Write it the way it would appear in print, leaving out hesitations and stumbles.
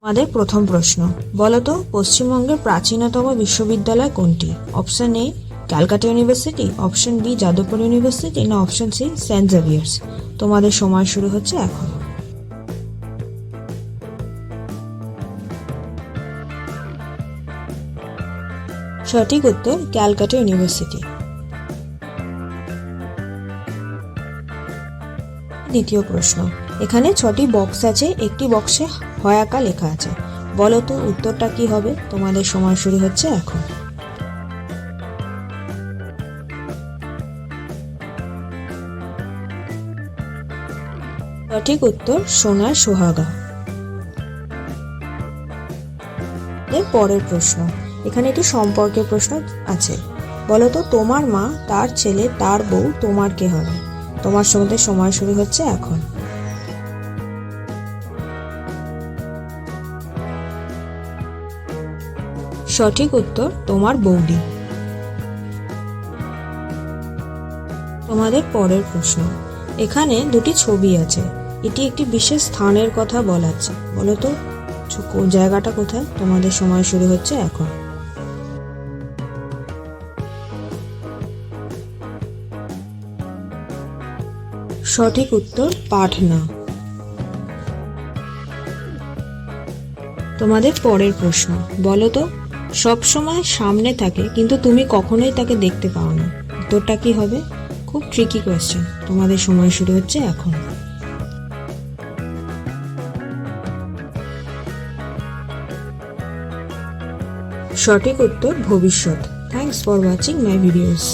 আমাদের প্রথম প্রশ্ন, বলো তো পশ্চিমবঙ্গের প্রাচীনতম বিশ্ববিদ্যালয় কোনটি? Option A Calcutta University, option B Jadavpur University, না অপশন সি সেন্ট জেভিয়ার্স। তোমাদের সময় শুরু হচ্ছে এখন। সঠিক উত্তর ক্যালকাটা ইউনিভার্সিটি। দ্বিতীয় প্রশ্ন, এখানে 6টি বক্স আছে, একটি বক্সে হয়াকা লেখা আছে, বলো তো উত্তরটা কি হবে? তোমাদের সময় শুরু হচ্ছে এখন। সঠিক উত্তর সোনার সোহাগা। পরের প্রশ্ন, এখানে একটি সম্পর্কের প্রশ্ন আছে, বলো তো তোমার মা, তার ছেলে, তার বউ, তোমার কে হবে? তোমার সঙ্গে সময় শুরু হচ্ছে এখন। সঠিক উত্তর তোমার বৌদি। তোমাদের পরের প্রশ্ন, এখানে দুটি ছবি আছে, এটি একটি বিশেষ স্থানের কথা বলাচ্ছে, বলো তো জায়গাটা কোথায়? তোমাদের সময় শুরু হচ্ছে এখন। সঠিক উত্তর পাটনা। তোমাদের পরের প্রশ্ন, বলো তো সবসময় সামনে থাকে কিন্তু তুমি কখনোই তাকে দেখতে পাও না, উত্তরটা কি হবে? খুব ট্রিকি কোয়েশ্চেন। তোমাদের সময় শুরু হচ্ছে এখন। সঠিক উত্তর ভবিষ্যৎ। Thanks for watching my videos.